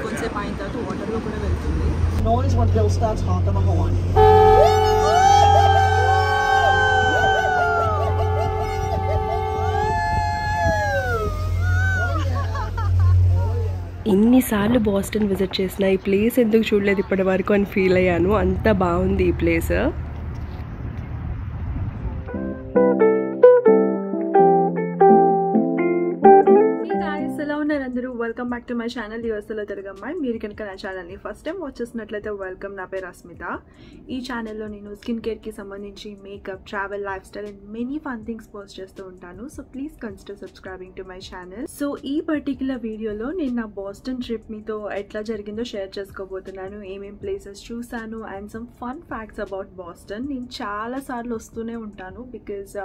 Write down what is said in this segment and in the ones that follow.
కొంచెంసేపు అయిన తర్వాత వాటర్లో కూడా వెళ్తుంది. Noise when Bill starts honking the horn. ఇన్నిసార్లు బోస్టన్ విజిట్ చేసిన ఈ ప్లేస్ ఎందుకు చూడలేదు ఇప్పటి వరకు అని ఫీల్ అయ్యాను. అంత బాగుంది ఈ ప్లేస్. అందరూ welcome back to my channel యూఎస్ఏలో తెలుగమ్మాయి. మీరు కనుక నా ఛానల్ని ఫస్ట్ టైం వాచ్ చేసినట్లయితే వెల్కమ్. నా పేరు రస్మిత. ఈ ఛానల్లో నేను స్కిన్ కేర్కి సంబంధించి makeup, travel, lifestyle and many fun things post చేస్తూ ఉంటాను. So please consider subscribing to my channel. So ఈ పర్టికులర్ వీడియోలో నేను నా బోస్టన్ ట్రిప్ మీతో ఎట్లా జరిగిందో షేర్ చేసుకోబోతున్నాను. ఏమేం ప్లేసెస్ చూసాను and some fun facts about Boston. నేను చాలా సార్లు వస్తూనే ఉంటాను బికాజ్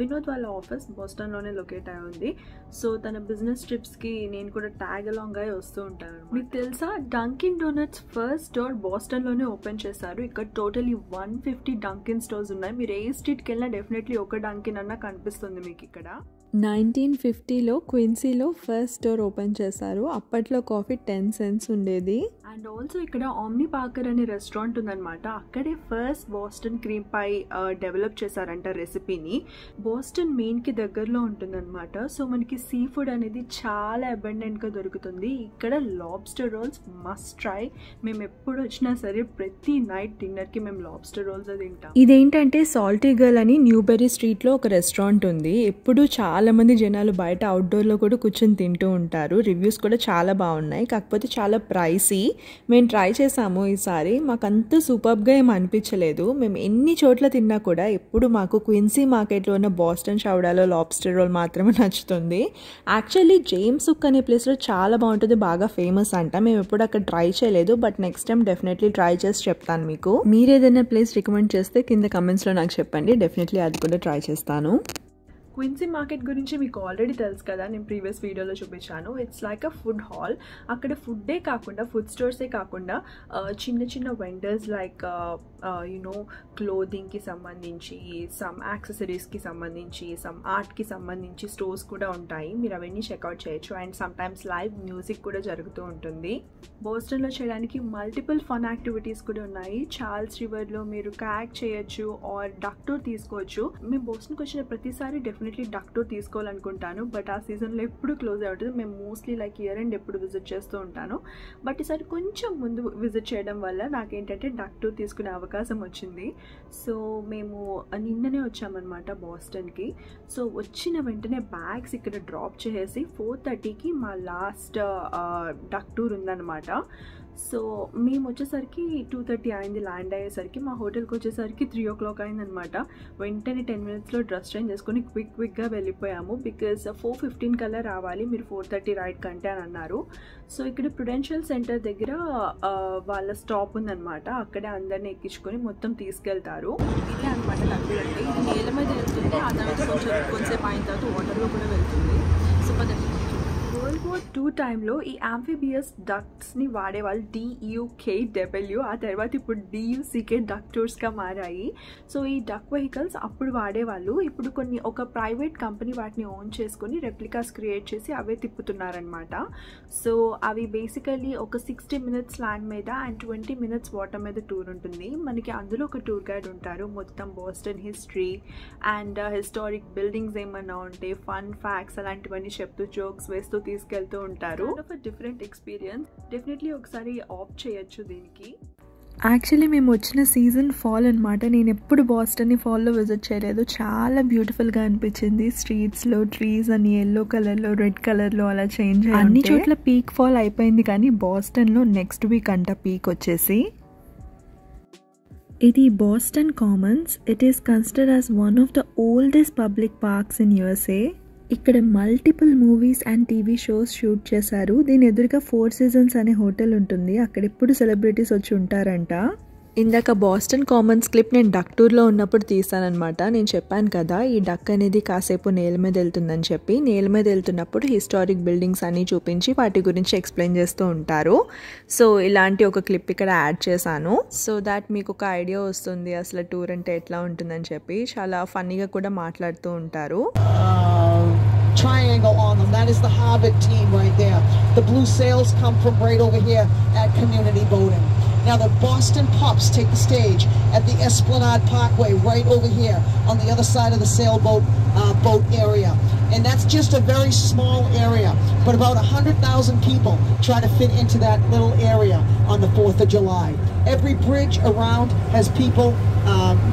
వినోద్ వాళ్ళ ఆఫీస్ బోస్టన్లోనే లొకేట్ అయి ఉంది. సో తన బిజినెస్ ట్రిప్స్కి నేను కూడా ట్యాగ్ అలాంగ్ అయి వస్తూ ఉంటాను. మీకు తెలుసా, డంకిన్ డోనట్స్ ఫస్ట్ స్టోర్ బోస్టన్లోనే ఓపెన్ చేశారు. ఇక్కడ టోటలీ 150 డంకిన్ స్టోర్స్ ఉన్నాయి. మీరు ఏ స్ట్రీట్కి వెళ్ళినా డెఫినెట్లీ ఒక డంకిన్ అన్న కనిపిస్తుంది మీకు ఇక్కడ. 1950లో క్విన్సీలో ఫస్ట్ స్టోర్ ఓపెన్ చేశారు. అప్పట్లో కాఫీ 10 cents ఉండేది. అండ్ ఆల్సో ఇక్కడ ఆమ్ని పార్కర్ అనే రెస్టారెంట్ ఉందన్నమాట. అక్కడే ఫస్ట్ బోస్టన్ క్రీమ్ పై డెవలప్ చేశారంట రెసిపీని. బోస్టన్ మెయిన్కి దగ్గరలో ఉంటుందన్నమాట. సో మనకి సీ ఫుడ్ అనేది చాలా అబండెంట్గా దొరుకుతుంది. ఇక్కడ లాబ్స్టర్ రోల్స్ మస్ట్ ట్రై. మేము ఎప్పుడు వచ్చినా సరే ప్రతి నైట్ డిన్నర్కి మేము లాబ్స్టర్ రోల్స్ తింటాం. ఇదేంటంటే సాల్టీ గర్ల్ అని న్యూబెరీ స్ట్రీట్లో ఒక రెస్టారెంట్ ఉంది. ఎప్పుడు చాలా మంది జనాలు బయట అవుట్డోర్లో కూడా కూర్చొని తింటూ ఉంటారు. రివ్యూస్ కూడా చాలా బాగున్నాయి. కాకపోతే చాలా ప్రైసీ. మేము ట్రై చేసాము ఈసారి. మాకు అంత సూపర్గా ఏం అనిపించలేదు. మేము ఎన్ని చోట్ల తిన్నా కూడా ఎప్పుడు మాకు క్విన్సీ మార్కెట్లో ఉన్న బోస్టన్ చౌడాలో లాబ్స్టర్ రోల్ మాత్రమే నచ్చుతుంది. యాక్చువల్లీ జేమ్స్ హుక్ అనే ప్లేస్లో చాలా బాగుంటుంది, బాగా ఫేమస్ అంట. మేము ఎప్పుడు అక్కడ ట్రై చేయలేదు, but next time definitely try చేసి చెప్తాను మీకు. మీరు ఏదైనా ప్లేస్ రికమెండ్ చేస్తే కింద కమెంట్స్లో నాకు చెప్పండి. డెఫినెట్లీ అది కూడా ట్రై చేస్తాను. క్విన్సీ మార్కెట్ గురించి మీకు ఆల్రెడీ తెలుసు కదా, నేను ప్రీవియస్ వీడియోలో చూపించాను. It's like a food hall. అక్కడ ఫుడ్డే కాకుండా, ఫుడ్ స్టోర్సే కాకుండా చిన్న చిన్న వెండర్స్ లైక్ యునో క్లోదింగ్కి సంబంధించి, సమ్ యాక్సెసరీస్కి సంబంధించి, సమ్ ఆర్ట్కి సంబంధించి స్టోర్స్ కూడా ఉంటాయి. మీరు అవన్నీ చెక్అవుట్ చేయొచ్చు. అండ్ సమ్టైమ్స్ లైవ్ మ్యూజిక్ కూడా జరుగుతూ ఉంటుంది. బోస్టన్లో చేయడానికి మల్టిపుల్ ఫన్ యాక్టివిటీస్ కూడా ఉన్నాయి. చార్ల్స్ రివర్లో మీరు కయాక్ చేయొచ్చు ఆర్ డక్ టూర్ తీసుకోవచ్చు. మేము బోస్టన్కి వచ్చిన ప్రతిసారి డెఫినెట్లీ డక్ టూర్ తీసుకోవాలనుకుంటాను, బట్ ఆ సీజన్లో ఎప్పుడు క్లోజ్ అవుతుంది. మేము మోస్ట్లీ లైక్ ఇయర్ ఎండ్ ఎప్పుడు విజిట్ చేస్తూ ఉంటాను. బట్ ఈసారి కొంచెం ముందు విజిట్ చేయడం వల్ల నాకేంటంటే డక్ టూర్ తీసుకునే అవకాశం వచ్చింది. సో మేము నిన్ననే వచ్చామన్నమాట బోస్టన్కి. సో వచ్చిన వెంటనే బ్యాగ్స్ ఇక్కడ డ్రాప్ చేసేసి 4:30కి మా లాస్ట్ డక్ టూర్ ఉందన్నమాట. సో మేము వచ్చేసరికి 2:30 అయింది. ల్యాండ్ అయ్యేసరికి మా హోటల్కి వచ్చేసరికి 3 o'clock అయిందనమాట. వెంటనే 10 minutesలో డ్రెస్ చేంజ్ చేసుకొని క్విక్గా వెళ్ళిపోయాము. బికాజ్ 4:15 కల్లా రావాలి మీరు 4:30 రైడ్ కంటే అని అన్నారు. సో ఇక్కడ ప్రుడెన్షియల్ సెంటర్ దగ్గర వాళ్ళ స్టాప్ ఉందన్నమాట. అక్కడే అందరినీ ఎక్కించుకొని మొత్తం తీసుకెళ్తారు. ఇదే అనమాట డక్టూర్ అంటే. ఇది నేల మీద వెళ్తుంది, ఆ తర్వాత కొంచెంసేపు అయిన తర్వాత వాటర్లో కూడా వెళ్తుంది. సో World War II టైంలో ఈ ఆంఫిబియస్ డక్ట్స్ని వాడేవాళ్ళు. DUKW, ఆ తర్వాత ఇప్పుడు DUCK డక్ టూర్స్గా మారాయి. సో ఈ డక్ వెహికల్స్ అప్పుడు వాడేవాళ్ళు. ఇప్పుడు ఒక ప్రైవేట్ కంపెనీ వాటిని ఓన్ చేసుకొని రెప్లికాస్ క్రియేట్ చేసి అవే తిప్పుతున్నారనమాట. సో అవి బేసికలీ ఒక 60 minutes ల్యాండ్ మీద అండ్ 20 minutes వాటర్ మీద టూర్ ఉంటుంది. మనకి అందులో ఒక టూర్ గైడ్ ఉంటారు. మొత్తం Boston history and historic buildings ఏమన్నా ఉంటే, ఫన్ ఫ్యాక్ట్స్ అలాంటివన్నీ చెప్తూ జోక్స్ వేస్తూ తీసుకెళ్తూ ఉంటారు. Different experience. డెఫినెట్లీ ఒకసారి ఆప్ట్ చేయొచ్చు దీనికి. యాక్చువల్లీ మేము వచ్చిన సీజన్ ఫాల్ అనమాట. నేను ఎప్పుడు బోస్టన్ని ఫాల్లో విజిట్ చేయలేదు. చాలా బ్యూటిఫుల్గా అనిపించింది. స్ట్రీట్స్లో ట్రీస్ అని ఎల్లో కలర్లో, రెడ్ కలర్లో అలా చేంజ్ అయ్యి అన్ని చోట్ల పీక్ ఫాల్ అయిపోయింది. కానీ బోస్టన్లో నెక్స్ట్ వీక్ అంట పీక్ వచ్చేసి. ఇది Boston Commons. It is considered as one of the oldest public parks in USA. ఇక్కడ multiple movies and TV shows shoot చేశారు. దీని ఎదురుగా 4 Seasons అనే హోటల్ ఉంటుంది. అక్కడ ఎప్పుడు సెలబ్రిటీస్ వచ్చి ఉంటారంట. ఇందాక బోస్టన్ కామన్స్ క్లిప్ నేను డక్ టూర్లో ఉన్నప్పుడు తీసానమాట. నేను చెప్పాను కదా ఈ డక్ అనేది కాసేపు నేల మీద వెళ్తుందని చెప్పి. నేల మీద వెళ్తున్నప్పుడు హిస్టారిక్ బిల్డింగ్స్ అన్నీ చూపించి వాటి గురించి ఎక్స్ప్లెయిన్ చేస్తూ ఉంటారు. సో ఇలాంటి ఒక క్లిప్ ఇక్కడ యాడ్ చేశాను. సో దాట్ మీకు ఒక ఐడియా వస్తుంది అసలు టూర్ అంటే ఎట్లా ఉంటుందని చెప్పి. చాలా ఫన్నీగా కూడా మాట్లాడుతూ ఉంటారు. triangle on them. That is the Harvard team right there. The blue sails come from right over here at Community Boating. Now the Boston Pups take the stage at the Esplanade Parkway right over here on the other side of the sailboat boat area. And that's just a very small area, but about 100,000 people try to fit into that little area on the 4th of July. Every bridge around has people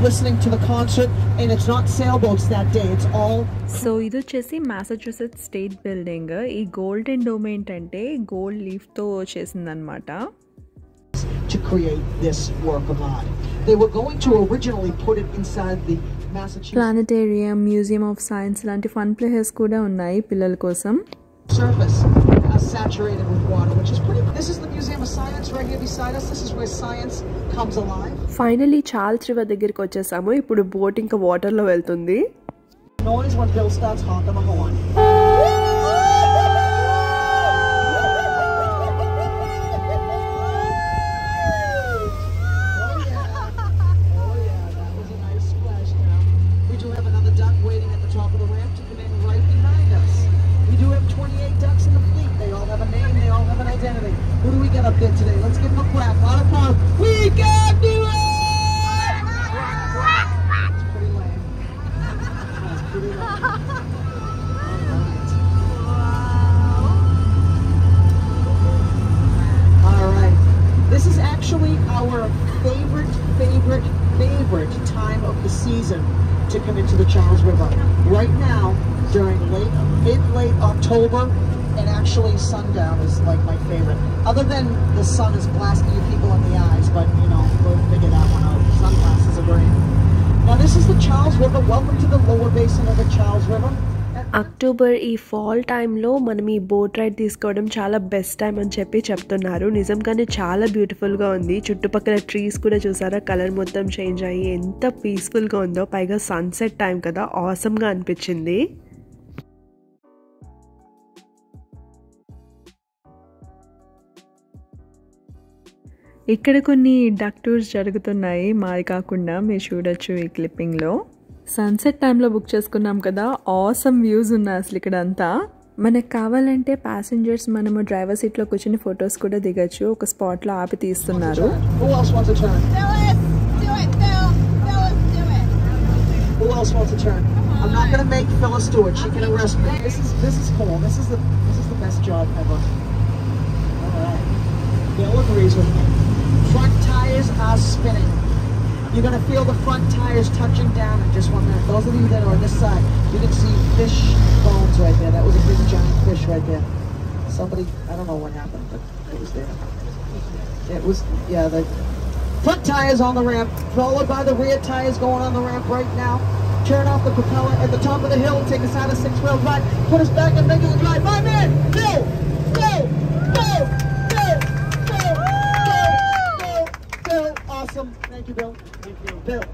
listening to the concert, and it's not sailboats that day, it's all... so ఇది వచ్చేసి Massachusetts state building. ఈ golden dome ఏంటంటే gold లీఫ్తో చేసిందనమాట. To create this work of art. They were going to originally put it inside the Massachusetts planetarium, museum of science లాంటి fun places కూడా ఉన్నాయి పిల్లల కోసం. surface saturated with water, which is pretty... This is the Museum of Science right here beside us. This is where science comes alive. Finally Charles river దగ్గరికి వచ్చేసాము. ఇప్పుడు boat ఇంకా వాటర్లో వెళ్తుంది. Noise when Bill starts honking the horn. Who do we get up there today? Let's give them a quack. A lot of fun. We can do it! It's pretty lame. That's pretty lame. All right. This is actually our favorite time of the season to come into the Charles River. Right now, during mid-late October, and actually sundown is like my favorite. Other than the sun is blasting you people in the eyes, but you know, we'll figure that one out. Sunglasses are great. Now this is the Charles River. Welcome to the lower basin of the Charles River. October ఈ fall టైంలో మనం ఈ boat ride తీసుకోవడం చాలా best time అని చెప్తున్నారు. నిజంగానే చాలా బ్యూటిఫుల్గా ఉంది. చుట్టుపక్కల ట్రీస్ కూడా చూసారా, కలర్ మొత్తం చేంజ్ అయ్యి ఎంత పీస్ఫుల్గా ఉందో. పైగా సన్సెట్ టైం కదా, ఆసమ్గా అనిపించింది. ఇక్కడ కొన్ని డక్ టూర్స్ జరుగుతున్నాయి, మాది కాకుండా. మీరు చూడొచ్చు ఈ క్లిప్పింగ్లో. సన్సెట్ టైంలో బుక్ చేసుకున్నాం కదా, ఆసమ్ వ్యూస్ ఉన్నాయి అసలు ఇక్కడ అంతా. మనకు కావాలంటే ప్యాసింజర్స్ మనము డ్రైవర్ సీట్లో కూర్చొని ఫొటోస్ కూడా దిగచ్చు. ఒక స్పాట్లో ఆపి తీస్తున్నారు. Who else wants a turn? I'm not going to make Phyllis do it. She can arrest me. This is cool. This is the best job ever. All right. Bill agrees with me. Front tires are spinning. You're going to feel the front tires touching down in just 1 minute. Those of you that are on this side, you can see fish bones right there. That was a big giant fish right there. Somebody, I don't know what happened, but it was there. It was, yeah, the front tires on the ramp, followed by the rear tires going on the ramp right now. Turn off the propeller at the top of the hill, take us out of six-wheel drive, put us back in regular drive. My man, Bill! Bill! Bill! Bill! Bill! Bill! Bill! Awesome. Thank you, Bill.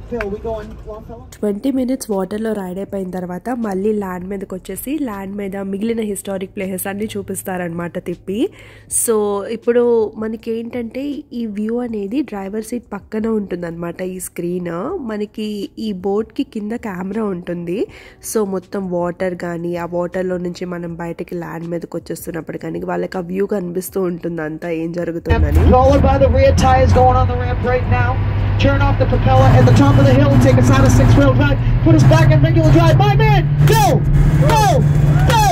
Phil, we going Longfellow? 20 minutes వాటర్లో ride అయిపోయిన తర్వాత మళ్ళీ land మీదకి వచ్చేసి land మీద మిగిలిన historic places అన్నీ చూపిస్తారనమాట తిప్పి. సో ఇప్పుడు మనకి ఏంటంటే ఈ వ్యూ అనేది డ్రైవర్ సీట్ పక్కన ఉంటుందన్నమాట. ఈ స్క్రీన్ మనకి ఈ బోట్కి కింద కెమెరా ఉంటుంది. సో మొత్తం వాటర్ కానీ ఆ వాటర్లో నుంచి మనం బయటకి ల్యాండ్ మీదకి వచ్చేస్తున్నప్పుడు కానీ వాళ్ళకి ఆ వ్యూ కనిపిస్తూ ఉంటుంది అంతా ఏం జరుగుతుందని. Turn off the propeller at the top of the hill, take us out of six-wheel drive, put us back in regular drive. My man, go! Go! Go!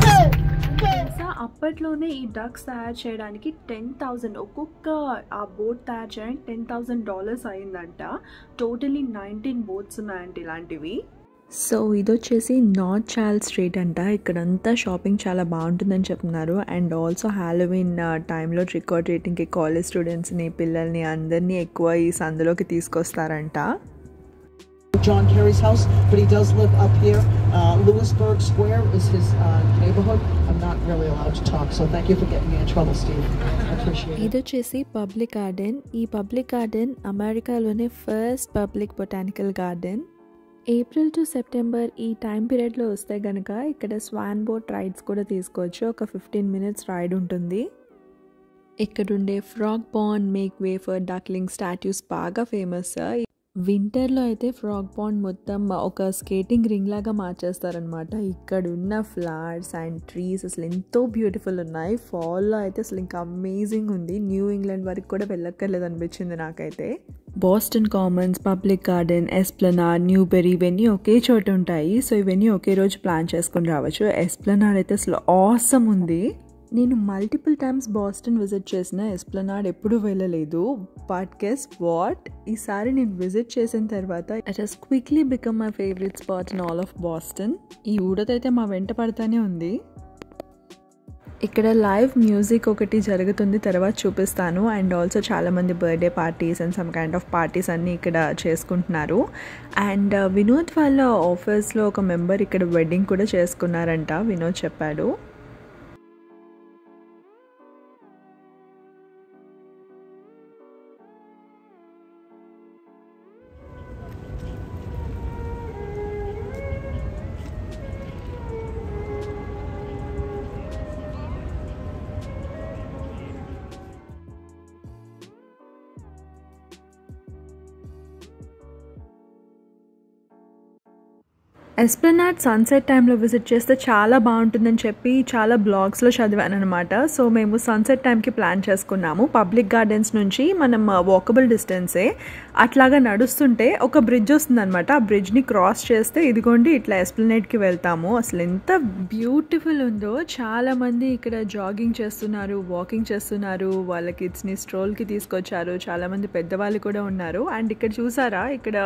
Go! Go! అప్పట్లోనే ఈ డక్స్ తయారు చేయడానికి 10,000 ఒక్కొక్క ఆ బోట్ తయారు చేయడానికి $10,000 అయిందంట. Totally 19 boats ఉన్నాయంట ఇలాంటివి. సో ఇది వచ్చేసి నార్త్ చార్ల్స్ స్ట్రీట్ అంట. ఇక్కడంతా షాపింగ్ చాలా బాగుంటుందని చెప్తున్నారు. అండ్ ఆల్సో హ్యాలోవిన్ టైంలో ట్రిక్ ఆర్ ట్రీటింగ్కి కాలేజ్ స్టూడెంట్స్ని, పిల్లల్ని అందరినీ ఎక్కువ ఈ సందులోకి తీసుకొస్తారంట. John Kerry's house, but he does live up here. Lewisburg Square is his neighborhood. I'm not really allowed to talk, so thank you for getting me in trouble, Steve. I appreciate it. ఇది వచ్చేసి public garden. ఈ public garden అమెరికాలోనే first public botanical garden. April to September ఈ time పీరియడ్లో వస్తే కనుక ఇక్కడ Schwann boat rides కూడా తీసుకోవచ్చు. ఒక 15 minutes రైడ్ ఉంటుంది. ఇక్కడుండే frog pond, make way for duckling statues బాగా ఫేమస్. వింటర్లో అయితే ఫ్రాగ్ పాండ్ మొత్తం ఒక స్కేటింగ్ రింగ్ లాగా మార్చేస్తారనమాట. ఇక్కడ ఉన్న ఫ్లవర్స్ అండ్ ట్రీస్ అసలు ఎంతో బ్యూటిఫుల్ ఉన్నాయి. ఫాల్లో అయితే అసలు ఇంకా అమేజింగ్ ఉంది. న్యూ ఇంగ్లాండ్ వరకు కూడా వెళ్ళక్కర్లేదు అనిపించింది నాకైతే. Boston Commons, public garden, Esplanade, Newbury ఇవన్నీ ఒకే చోట ఉంటాయి. సో ఇవన్నీ ఒకే రోజు ప్లాన్ చేసుకొని రావచ్చు. ఎస్ప్లనాడ్ అయితే అసలు ఆసమ్ ఉంది. నేను మల్టిపుల్ టైమ్స్ బోస్టన్ విజిట్ చేసిన, ఎస్ప్లనాడ్ ఎప్పుడూ వెళ్ళలేదు. బట్ గెస్ వాట్, ఈసారి నేను విజిట్ చేసిన తర్వాత it has quickly become my favourite spot in all of Boston. ఈ ఊడతైతే మా వెంట పడతానే ఉంది. ఇక్కడ లైవ్ మ్యూజిక్ ఒకటి జరుగుతుంది, తర్వాత చూపిస్తాను. అండ్ ఆల్సో చాలామంది birthday parties and some kind of parties అన్నీ ఇక్కడ చేసుకుంటున్నారు. అండ్ వినోద్ వాళ్ళ ఆఫీస్లో ఒక మెంబర్ ఇక్కడ వెడ్డింగ్ కూడా చేసుకున్నారంట, వినోద్ చెప్పాడు. ఎస్ప్లనాడ్ సన్సెట్ టైంలో విజిట్ చేస్తే చాలా బాగుంటుందని చెప్పి చాలా బ్లాగ్స్లో చదివాను అనమాట. సో మేము సన్సెట్ టైంకి ప్లాన్ చేసుకున్నాము. పబ్లిక్ గార్డెన్స్ నుంచి మనం వాకబుల్ డిస్టెన్సే, అట్లాగా నడుస్తుంటే ఒక బ్రిడ్జ్ వస్తుందన్నమాట. ఆ బ్రిడ్జ్ని క్రాస్ చేస్తే ఇదిగోండి ఇట్లా ఎస్ప్లనేడ్కి వెళ్తాము. అసలు ఎంత బ్యూటిఫుల్ ఉందో. చాలామంది ఇక్కడ జాగింగ్ చేస్తున్నారు, వాకింగ్ చేస్తున్నారు, వాళ్ళ కిడ్స్ని స్ట్రోల్కి తీసుకొచ్చారు. చాలామంది పెద్దవాళ్ళు కూడా ఉన్నారు. అండ్ ఇక్కడ చూసారా, ఇక్కడ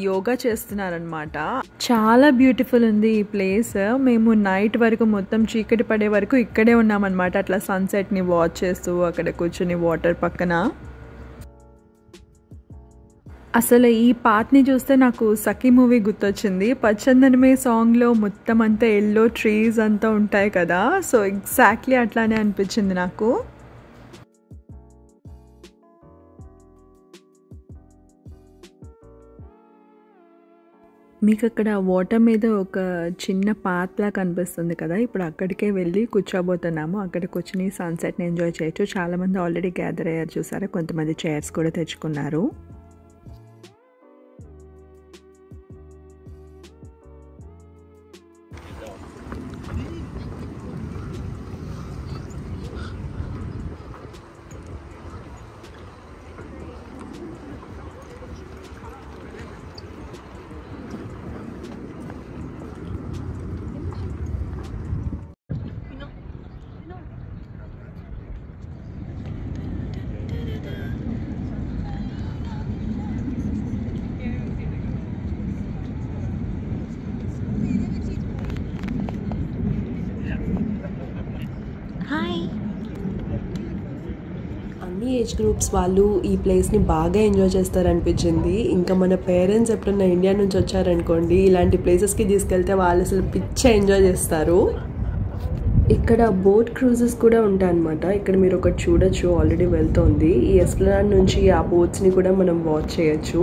యోగా చేస్తున్నారనమాట. చాలా బ్యూటిఫుల్ ఉంది ఈ ప్లేస్. మేము నైట్ వరకు మొత్తం చీకటి పడే వరకు ఇక్కడే ఉన్నామన్నమాట. అట్లా సన్సెట్ని వాచ్ చేస్తూ అక్కడ కూర్చుని వాటర్ పక్కన. అసలు ఈ పాత్ని చూస్తే నాకు సఖీ మూవీ గుర్తొచ్చింది. పచ్చందనమే సాంగ్లో మొత్తం అంతా ఎల్లో ట్రీస్ అంతా ఉంటాయి కదా, సో ఎగ్జాక్ట్లీ అట్లానే అనిపించింది నాకు. మీకు అక్కడ వాటర్ మీద ఒక చిన్న పాత్లా కనిపిస్తుంది కదా, ఇప్పుడు అక్కడికే వెళ్ళి కూర్చోబోతున్నాము. అక్కడ కూర్చుని సన్సెట్ని ఎంజాయ్ చేయొచ్చు. చాలామంది ఆల్రెడీ గ్యాదర్ అయ్యారు చూసారా, కొంతమంది చైర్స్ కూడా తెచ్చుకున్నారు. అన్ని ఏజ్ గ్రూప్స్ వాళ్ళు ఈ ప్లేస్ని బాగా ఎంజాయ్ చేస్తారనిపించింది. ఇంకా మన పేరెంట్స్ ఎప్పుడన్నా ఇండియా నుంచి వచ్చారనుకోండి, ఇలాంటి ప్లేసెస్కి తీసుకెళ్తే వాళ్ళు అసలు పిచ్చా ఎంజాయ్ చేస్తారు. ఇక్కడ బోట్ క్రూజెస్ కూడా ఉంటాయన్నమాట. ఇక్కడ మీరు ఒకటి చూడొచ్చు, ఆల్రెడీ వెళ్తోంది. ఈ ఎస్ప్లనాడ్ నుంచి ఆ బోట్స్ని కూడా మనం వాచ్ చేయొచ్చు.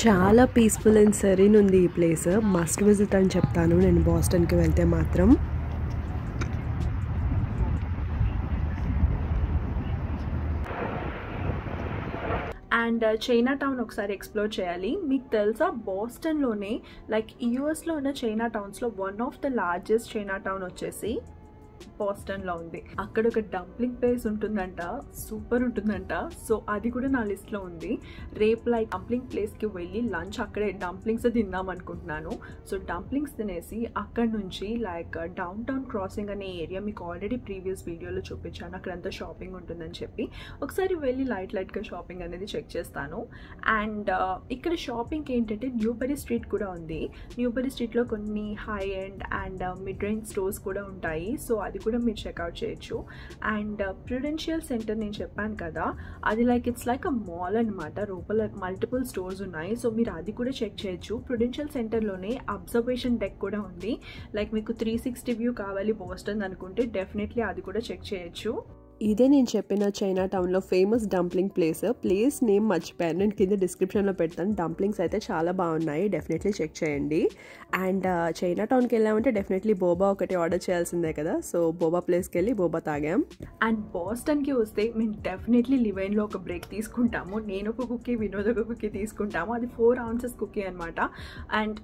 చాలా పీస్ఫుల్ అండ్ సెరీన్ ఉంది ఈ ప్లేస్. మస్ట్ విజిట్ అని చెప్తాను నేను బోస్టన్కి వెళ్తే మాత్రం. అండ్ చైనా టౌన్ ఒకసారి ఎక్స్ప్లోర్ చేయాలి. మీకు తెలుసా, బోస్టన్లోనే లైక్ యూఎస్లో ఉన్న చైనా టౌన్స్లో one of the largest Chinatown వచ్చేసి బోస్టన్లో ఉంది. అక్కడ ఒక డంప్లింగ్ ప్లేస్ ఉంటుందంట, సూపర్ ఉంటుందంట. సో అది కూడా నా లిస్ట్లో ఉంది. రేపు లైక్ డంప్లింగ్ ప్లేస్కి వెళ్ళి లంచ్ అక్కడే డంప్లింగ్స్ తిందాం అనుకుంటున్నాను. సో డంప్లింగ్స్ తినేసి అక్కడ నుంచి లైక్ డౌన్ టౌన్ క్రాసింగ్ అనే ఏరియా మీకు ఆల్రెడీ ప్రీవియస్ వీడియోలో చూపించాను, అక్కడంతా షాపింగ్ ఉంటుందని చెప్పి ఒకసారి వెళ్ళి లైట్గా షాపింగ్ అనేది చెక్ చేస్తాను. అండ్ ఇక్కడ షాపింగ్కి ఏంటంటే న్యూబెరీ స్ట్రీట్ కూడా ఉంది. న్యూబెరీ స్ట్రీట్లో కొన్ని high end and mid range stores కూడా ఉంటాయి. సో అది కూడా మీరు చెక్అవుట్ చేయొచ్చు. అండ్ ప్రుడెన్షియల్ సెంటర్ నేను చెప్పాను కదా, అది ఇట్స్ లైక్ అ మాల్ అనమాట. లోపల మల్టిపుల్ స్టోర్స్ ఉన్నాయి. సో మీరు అది కూడా చెక్ చేయొచ్చు. ప్రుడెన్షియల్ సెంటర్లోనే అబ్జర్వేషన్ డెక్ కూడా ఉంది. మీకు 360 వ్యూ కావాలి బోస్టన్ అనుకుంటే డెఫినెట్లీ అది కూడా చెక్ చేయొచ్చు. ఇదే నేను చెప్పిన చైనా టౌన్లో ఫేమస్ డంప్లింగ్ ప్లేస్ నేమ్ మర్చిపోయాను, నేను కింద డిస్క్రిప్షన్లో పెడతాను. డంప్లింగ్స్ అయితే చాలా బాగున్నాయి, డెఫినెట్లీ చెక్ చేయండి. అండ్ చైనా టౌన్కి వెళ్ళామంటే డెఫినెట్లీ బోబా ఒకటి ఆర్డర్ చేయాల్సిందే కదా. సో బోబా ప్లేస్కి వెళ్ళి బోబా తాగాం. అండ్ బోస్టన్కి వస్తే మేము డెఫినెట్లీ లివైన్లో ఒక బ్రేక్ తీసుకుంటాము. నేను ఒక కుక్కీ, వినోద్ ఒక కుక్కీ తీసుకుంటాము. అది 4 ounces కుక్కీ అనమాట. And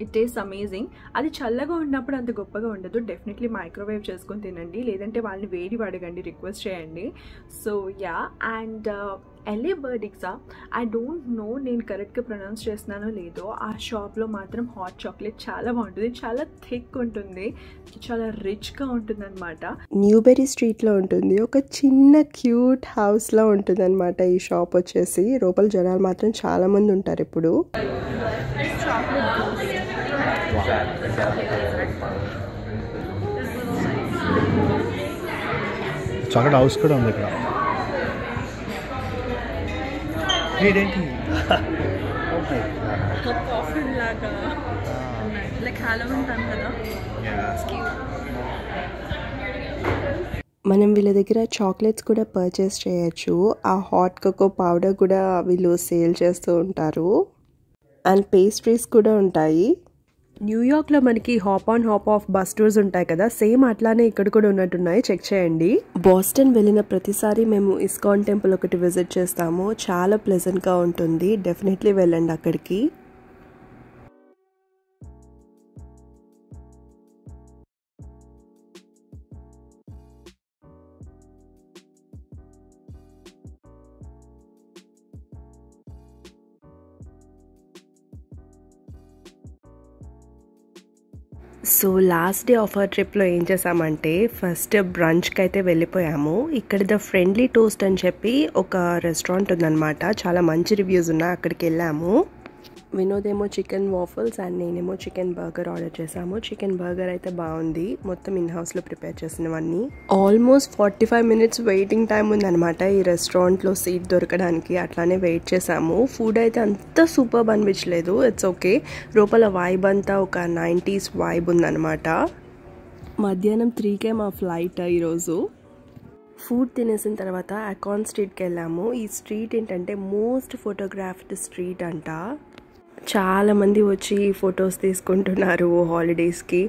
it is amazing. అది చల్లగా ఉన్నప్పుడు అంత గొప్పగా ఉండదు. డెఫినెట్లీ మైక్రోవేవ్ చేసుకొని తినండి, లేదంటే వాళ్ళని వేడి అడగండి, రిక్వెస్ట్ చేయండి. So yeah. అండ్ LA బర్డిక్సా, ఐ డోంట్ నో నేను కరెక్ట్గా ప్రొనౌన్స్ చేస్తున్నానో లేదో. ఆ షాప్లో మాత్రం హాట్ చాక్లెట్ చాలా బాగుంటుంది, చాలా థిక్ ఉంటుంది, చాలా రిచ్గా ఉంటుంది అనమాట. న్యూబెరీ స్ట్రీట్లో ఉంటుంది. ఒక చిన్న క్యూట్ హౌస్లో ఉంటుంది అనమాట ఈ షాప్ వచ్చేసి. లోపల జనాలు మాత్రం చాలా మంది ఉంటారు ఇప్పుడు. చాక్లెట్ హౌస్ కూడా ఉంది ఇక్కడ. కాఫీ లాగా హాలోవీన్ టైం కదా. మనం వీళ్ళ దగ్గర చాక్లెట్స్ కూడా పర్చేస్ చేయొచ్చు. ఆ హాట్ కోకో పౌడర్ కూడా వీళ్ళు సేల్ చేస్తూ ఉంటారు. అండ్ పేస్ట్రీస్ కూడా ఉంటాయి. న్యూయార్క్లో మనకి hop on hop of bus tours ఉంటాయి కదా, సేమ్ అట్లానే ఇక్కడ కూడా ఉన్నట్టున్నాయి, చెక్ చేయండి. బోస్టన్ వెళ్ళిన ప్రతిసారి మేము ఇస్కాన్ టెంపుల్ ఒకటి విజిట్ చేస్తాము. చాలా ప్లెజెంట్గా ఉంటుంది, డెఫినెట్లీ వెళ్ళండి అక్కడికి. So last day of our ట్రిప్లో ఏం చేసామంటే ఫస్ట్ బ్రంచ్కి అయితే వెళ్ళిపోయాము. ఇక్కడ ద ఫ్రెండ్లీ టోస్ట్ అని చెప్పి ఒక రెస్టారెంట్ ఉందన్నమాట, చాలా మంచి రివ్యూస్ ఉన్నాయి, అక్కడికి వెళ్ళాము. వినోద్ ఏమో చికెన్ వాఫల్స్ అండ్ నేనేమో చికెన్ బర్గర్ ఆర్డర్ చేసాము. చికెన్ బర్గర్ అయితే బాగుంది, మొత్తం ఇన్ హౌస్లో ప్రిపేర్ చేసినవన్నీ. ఆల్మోస్ట్ 45 minutes వెయిటింగ్ టైం ఉందన్నమాట ఈ రెస్టారెంట్లో సీట్ దొరకడానికి. అట్లానే వెయిట్ చేసాము. ఫుడ్ అయితే అంత సూపర్ అనిపించలేదు, ఇట్స్ ఓకే. లోపల వైబ్ అంతా ఒక 90s వైబ్ ఉందన్నమాట. మధ్యాహ్నం 3కే మా ఫ్లైట్ ఈరోజు. ఫుడ్ తినేసిన తర్వాత అకాన్ స్ట్రీట్కి వెళ్ళాము. ఈ స్ట్రీట్ ఏంటంటే మోస్ట్ ఫోటోగ్రాఫ్డ్ స్ట్రీట్ అంట. చాలామంది వచ్చి ఫొటోస్ తీసుకుంటున్నారు హాలిడేస్కి.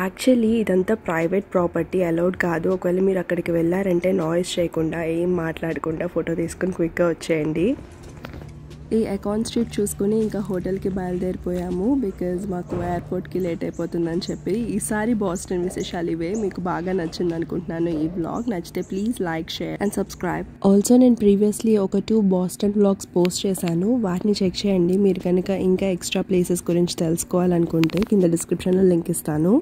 యాక్చువల్లీ ఇదంతా ప్రైవేట్ ప్రాపర్టీ, అలౌడ్ కాదు. ఒకవేళ మీరు అక్కడికి వెళ్ళారంటే నాయిస్ చేయకుండా, ఏం మాట్లాడకుండా ఫోటో తీసుకుని క్విక్గా వచ్చేయండి. ఈ అకాన్ స్ట్రీట్ చూసుకుని ఇంకా హోటల్కి బయలుదేరిపోయాము, బికాజ్ మాకు ఎయిర్పోర్ట్కి లేట్ అయిపోతుందని చెప్పి. ఈసారి బోస్టన్ విశేషాలు ఇవే. మీకు బాగా నచ్చింది అనుకుంటున్నాను ఈ వ్లాగ్. నచ్చితే please like, share and subscribe. Also నేను ప్రీవియస్లీ ఒక 2 బోస్టన్ వ్లాగ్స్ పోస్ట్ చేశాను, వాటిని చెక్ చేయండి. మీరు కనుక ఇంకా ఎక్స్ట్రా ప్లేసెస్ గురించి తెలుసుకోవాలనుకుంటే కింద డిస్క్రిప్షన్లో లింక్ ఇస్తాను.